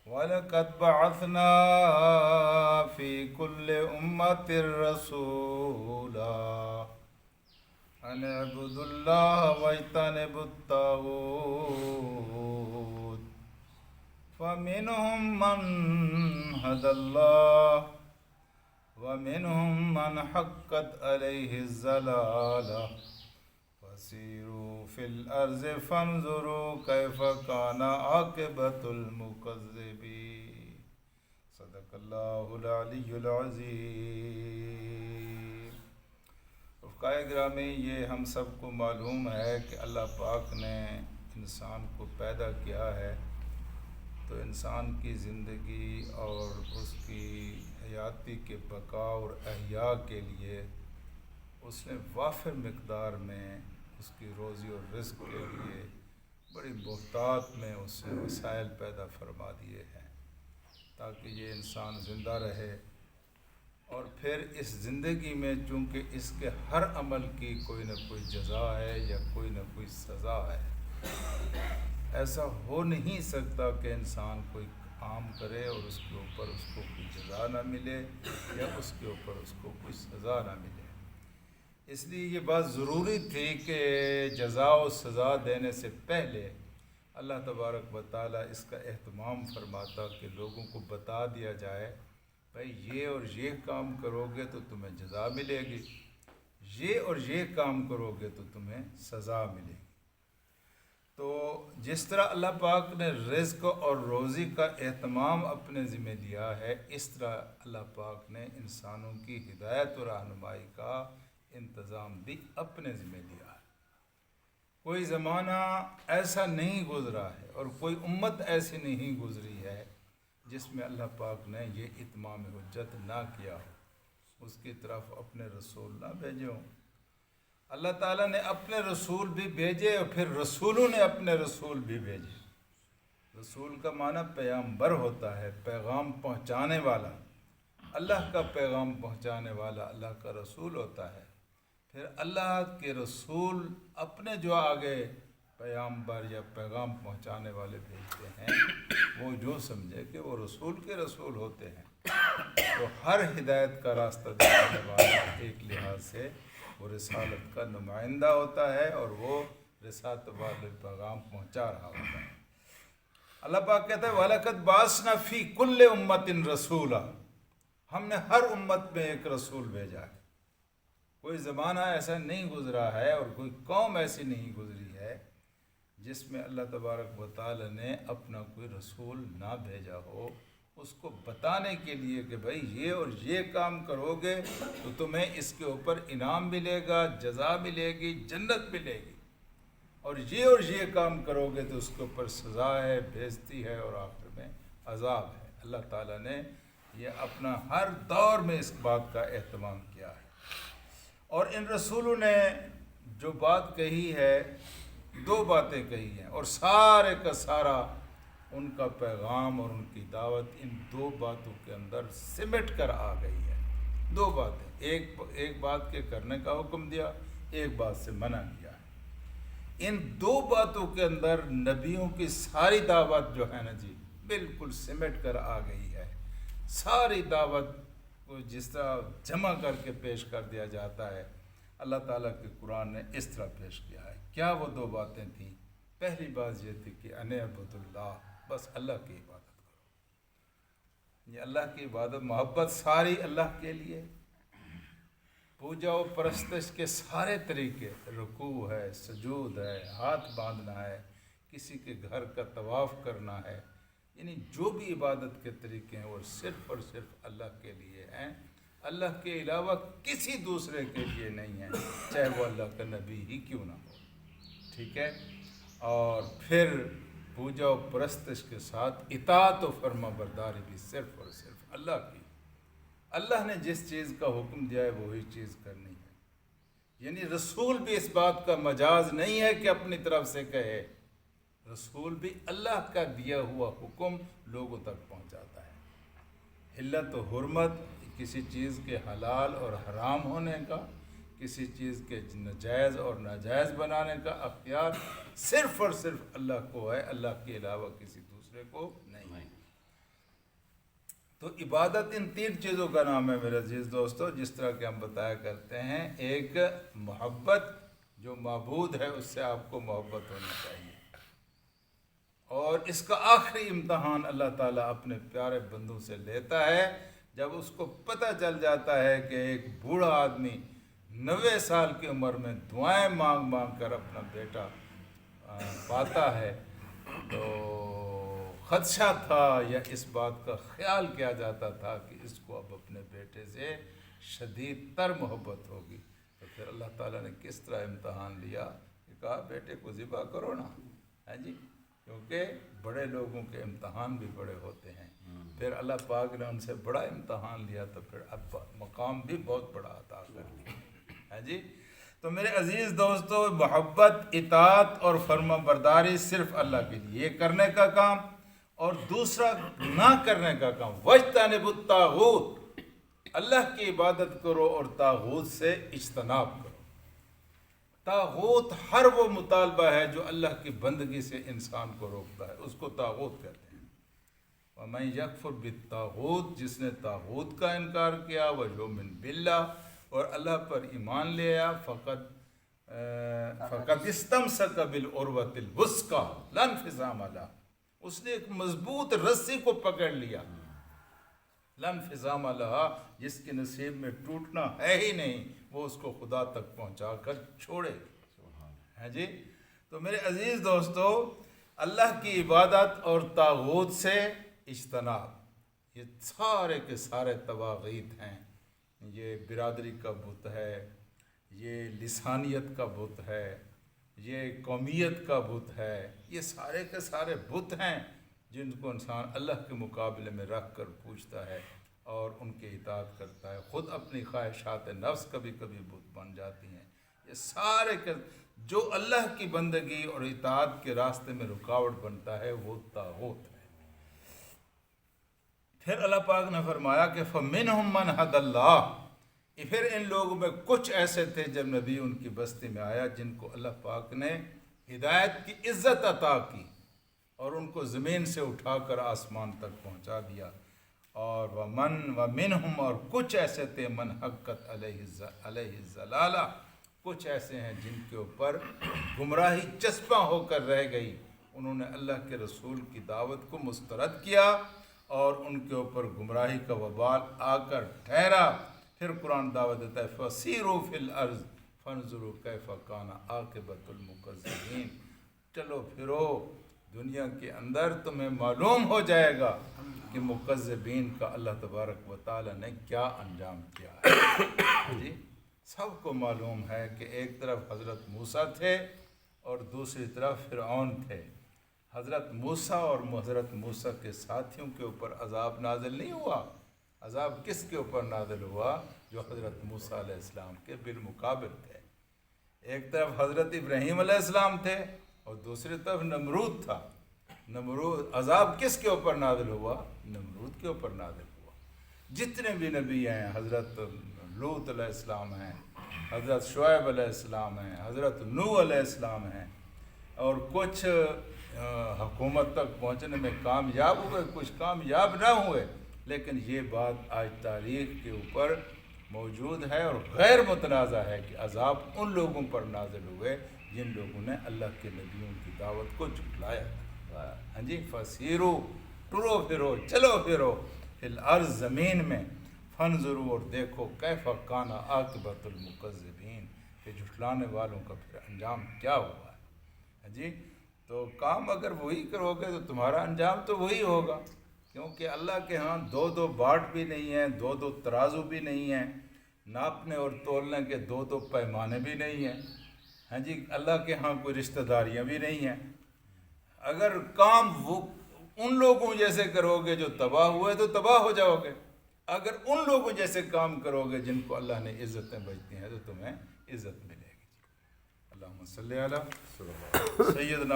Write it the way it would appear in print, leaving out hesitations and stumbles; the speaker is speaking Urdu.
وَلَقَدْ بَعَثْنَا فِي كُلِّ أُمَّةٍ رَسُولًا أَنِ اعْبُدُوا اللَّهَ وَاجْتَنِبُوا الطَّاغُوتَ فَمِنْهُمْ مَنْ هَدَى اللَّهُ وَمِنْهُمْ مَنْ حَقَّتْ عَلَيْهِ الضَّلَالَةُ فَسِيرُوا فِي الْأَرْضِ فَانْظُرُوا كَيْفَ كَانَ عَاقِبَةُ الْمُكَذِّبِينَ صدق اللہ العلی العظیم۔ رفقائے گرامی، یہ ہم سب کو معلوم ہے کہ اللہ پاک نے انسان کو پیدا کیا ہے تو انسان کی زندگی اور اس کی حیاتی کے بقا اور احیاء کے لیے اس نے وافر مقدار میں اس کی روزی اور رزق کے لیے بڑی محتاط میں اس نے وسائل پیدا فرما دیے ہیں تاکہ یہ انسان زندہ رہے، اور پھر اس زندگی میں چونکہ اس کے ہر عمل کی کوئی نہ کوئی جزا ہے یا کوئی نہ کوئی سزا ہے۔ ایسا ہو نہیں سکتا کہ انسان کوئی کام کرے اور اس کے اوپر اس کو کوئی جزا نہ ملے یا اس کے اوپر اس کو کوئی سزا نہ ملے۔ اس لیے یہ بات ضروری تھی کہ جزا و سزا دینے سے پہلے اللہ تبارک و تعالیٰ اس کا اہتمام فرماتا کہ لوگوں کو بتا دیا جائے بھائی یہ اور یہ کام کرو گے تو تمہیں جزا ملے گی، یہ اور یہ کام کرو گے تو تمہیں سزا ملے گی۔ تو جس طرح اللہ پاک نے رزق اور روزی کا اہتمام اپنے ذمہ دیا ہے، اس طرح اللہ پاک نے انسانوں کی ہدایت و رہنمائی کا انتظام بھی اپنے ذمہ دیا ہے۔ کوئی زمانہ ایسا نہیں گزرا ہے اور کوئی امت ایسی نہیں گزری ہے جس میں اللہ پاک نے یہ اتمام حجت نہ کیا ہو، اس کی طرف اپنے رسول نہ بھیجے ہوں۔ اللہ تعالیٰ نے اپنے رسول بھی بھیجے اور پھر رسولوں نے اپنے رسول بھی بھیجے۔ رسول کا معنی پیغمبر ہوتا ہے، پیغام پہنچانے والا، اللہ کا پیغام پہنچانے والا اللہ کا رسول ہوتا ہے۔ پھر اللہ کے رسول اپنے جو آگے پیغمبر یا پیغام پہنچانے والے بھیجتے ہیں وہ جو سمجھے کہ وہ رسول کے رسول ہوتے ہیں، تو ہر ہدایت کا راستہ دکھانے والا ایک لحاظ سے وہ رسالت کا نمائندہ ہوتا ہے اور وہ رسالت والے پیغام پہنچا رہا ہوتا ہے۔ اللہ پاک کہتا ہے وَلَقَدْ بَعَثْنَا فِي كُلِّ أُمَّةٍ رَسُولًا، ہم نے ہر امت میں ایک رسول بھیجا ہے۔ کوئی زمانہ ایسا نہیں گزرا ہے اور کوئی قوم ایسی نہیں گزری ہے جس میں اللہ تبارک و تعالی نے اپنا کوئی رسول نہ بھیجا ہو اس کو بتانے کے لیے کہ بھائی یہ اور یہ کام کرو گے تو تمہیں اس کے اوپر انعام ملے گا، جزا ملے گی، جنت ملے گی، اور یہ کام کرو گے تو اس کے اوپر سزا ہے، بےعزتی ہے اور آخر میں عذاب ہے۔ اللہ تعالیٰ نے یہ اپنا ہر دور میں اس بات کا اہتمام کیا ہے، اور ان رسولوں نے جو بات کہی ہے، دو باتیں کہی ہیں اور سارے کا سارا ان کا پیغام اور ان کی دعوت ان دو باتوں کے اندر سمٹ کر آ گئی ہے۔ دو باتیں، ایک بات کے کرنے کا حکم دیا، ایک بات سے منع کیا ہے۔ ان دو باتوں کے اندر نبیوں کی ساری دعوت جو ہے نا جی بالکل سمٹ کر آ گئی ہے۔ ساری دعوت کو جس طرح جمع کر کے پیش کر دیا جاتا ہے اللہ تعالیٰ کے قرآن نے اس طرح پیش کیا ہے۔ کیا وہ دو باتیں تھیں؟ پہلی بات یہ تھی کہ ان اعبدوا اللہ، بس اللہ کی عبادت کرو۔ یہ اللہ کی عبادت، محبت ساری اللہ کے لیے، پوجا و پرستش کے سارے طریقے، رکوع ہے، سجود ہے، ہاتھ باندھنا ہے، کسی کے گھر کا طواف کرنا ہے، یعنی جو بھی عبادت کے طریقے ہیں وہ صرف اور صرف اللہ کے لیے ہیں، اللہ کے علاوہ کسی دوسرے کے لیے نہیں ہیں، چاہے وہ اللہ کا نبی ہی کیوں نہ ہو، ٹھیک ہے۔ اور پھر پوجا و پرستش کے ساتھ اطاعت و فرما برداری بھی صرف اور صرف اللہ کی۔ اللہ نے جس چیز کا حکم دیا ہے وہی چیز کرنی ہے، یعنی رسول بھی اس بات کا مجاز نہیں ہے کہ اپنی طرف سے کہے، رسول بھی اللہ کا دیا ہوا حکم لوگوں تک پہنچاتا ہے۔ حلت و حرمت، کسی چیز کے حلال اور حرام ہونے کا، کسی چیز کے ناجائز اور ناجائز بنانے کا اختیار صرف اور صرف اللہ کو ہے، اللہ کے علاوہ کسی دوسرے کو نہیں۔ تو عبادت ان 3 چیزوں کا نام ہے میرے عزیز دوستو، جس طرح کہ ہم بتایا کرتے ہیں۔ ایک محبت، جو معبود ہے اس سے آپ کو محبت ہونی چاہیے، اور اس کا آخری امتحان اللہ تعالیٰ اپنے پیارے بندوں سے لیتا ہے جب اس کو پتہ چل جاتا ہے کہ ایک بوڑھا آدمی 90 سال کی عمر میں دعائیں مانگ مانگ کر اپنا بیٹا پاتا ہے، تو خدشہ تھا یا اس بات کا خیال کیا جاتا تھا کہ اس کو اب اپنے بیٹے سے شدید تر محبت ہوگی۔ تو پھر اللہ تعالیٰ نے کس طرح امتحان لیا کہ کہا بیٹے کو ذبح کرو نا، ہے جی، کیونکہ بڑے لوگوں کے امتحان بھی بڑے ہوتے ہیں۔ پھر اللہ پاک نے ان سے بڑا امتحان لیا تو پھر اب مقام بھی بہت بڑا عطا کر دیا، ہے جی۔ تو میرے عزیز دوستو، محبت، اطاعت اور فرما برداری صرف اللہ کے لیے، یہ کرنے کا کام، اور دوسرا نہ کرنے کا کام۔ وَاجْتَنِبُوا الطَّاغُوتَ، اللہ کی عبادت کرو اور طاغوت سے اجتناب کرو۔ طاغوت ہر وہ مطالبہ ہے جو اللہ کی بندگی سے انسان کو روکتا ہے، اس کو طاغوت کہتے ہیں۔ وَمَن يَكْفُرْ بِالطَّاغُوتِ، جس نے طاغوت کا انکار کیا، وَيُؤْمِنْ بِاللَّهِ، اور اللہ پر ایمان لے آیا، فَقَدِ اسْتَمْسَكَ بِالْعُرْوَةِ الْوُثْقَىٰ لَا انفصام لَهَا، اس نے ایک مضبوط رسی کو پکڑ لیا، لا انفصام لها، جس کے نصیب میں ٹوٹنا ہے ہی نہیں، وہ اس کو خدا تک پہنچا کر چھوڑے گی، ہے جی۔ تو میرے عزیز دوستو، اللہ کی عبادت اور طاغوت سے اجتناب، یہ سارے کے سارے طواغیت ہیں۔ یہ برادری کا بت ہے، یہ لسانیت کا بت ہے، یہ قومیت کا بت ہے، یہ سارے کے سارے بت ہیں جن کو انسان اللہ کے مقابلے میں رکھ کر پوچھتا ہے اور ان کی اطاعت کرتا ہے۔ خود اپنی خواہشات نفس کبھی کبھی بت بن جاتی ہیں۔ یہ سارے کے جو اللہ کی بندگی اور اطاعت کے راستے میں رکاوٹ بنتا ہے وہ طاغوت ہے۔ پھر اللہ پاک نے فرمایا کہ فَمِنْهُمْ مَنْ هَدَى اللَّهُ، پھر ان لوگوں میں کچھ ایسے تھے جب نبی ان کی بستی میں آیا جن کو اللہ پاک نے ہدایت کی عزت عطا کی اور ان کو زمین سے اٹھا کر آسمان تک پہنچا دیا، اور وَمِنْهُمْ، اور کچھ ایسے تھے من حقت علیہ الضلالہ، کچھ ایسے ہیں جن کے اوپر گمراہی چسپاں ہو کر رہ گئی، انہوں نے اللہ کے رسول کی دعوت کو مسترد کیا اور ان کے اوپر گمراہی کا وبال آ کر ٹھہرا۔ پھر قرآن دعوت دیتا ہے فَسِیرُوا فِی الْأَرْضِ فَانْظُرُوا کَیْفَ کَانَ عَاقِبَةُ الْمُکَذِّبِینَ، چلو پھرو دنیا کے اندر، تمہیں معلوم ہو جائے گا کہ مکذبین کا اللہ تبارک و تعالی نے کیا انجام کیا ہے جی۔ سب کو معلوم ہے کہ ایک طرف حضرت موسیٰ تھے اور دوسری طرف فرعون تھے۔ حضرت موسیٰ اور حضرت موسیٰ کے ساتھیوں کے اوپر عذاب نازل نہیں ہوا، عذاب کس کے اوپر نازل ہوا؟ جو حضرت موسیٰ علیہ السلام کے بالمقابل تھے۔ ایک طرف حضرت ابراہیم علیہ السلام تھے اور دوسری طرف نمرود تھا۔ نمرود، عذاب کس کے اوپر نازل ہوا؟ نمرود کے اوپر نازل ہوا۔ جتنے بھی نبی ہیں، حضرت لوط علیہ السلام ہیں، حضرت شعیب علیہ السلام ہیں، حضرت نوح علیہ السلام ہیں، اور کچھ حکومت تک پہنچنے میں کامیاب ہوئے، کچھ کامیاب نہ ہوئے، لیکن یہ بات آج تاریخ کے اوپر موجود ہے اور غیر متنازع ہے کہ عذاب ان لوگوں پر نازل ہوئے جن لوگوں نے اللہ کے نبیوں کی دعوت کو جھٹلایا۔ ہاں جی، فَسِیرُوا، ٹرو پھرو، چلو پھرو، فِی الْأَرْضِ، زمین میں، فَانْظُرُوا، اور دیکھو، کیف کان عاقبۃ المکذبین، کہ جھٹلانے والوں کا پھر انجام کیا ہوا ہے۔ ہاں جی، تو کام اگر وہی کرو گے تو تمہارا انجام تو وہی ہوگا، کیونکہ اللہ کے ہاں دو باٹ بھی نہیں ہیں، دو ترازو بھی نہیں ہیں، ناپنے اور تولنے کے دو پیمانے بھی نہیں ہیں۔ ہاں جی، اللہ کے ہاں کوئی رشتہ داریاں بھی نہیں ہیں۔ اگر کام وہ ان لوگوں جیسے کرو گے جو تباہ ہوئے تو تباہ ہو جاؤ گے، اگر ان لوگوں جیسے کام کرو گے جن کو اللہ نے عزتیں بخشی ہیں تو تمہیں عزت ملے گی۔ اللہم صلی علی سیدنا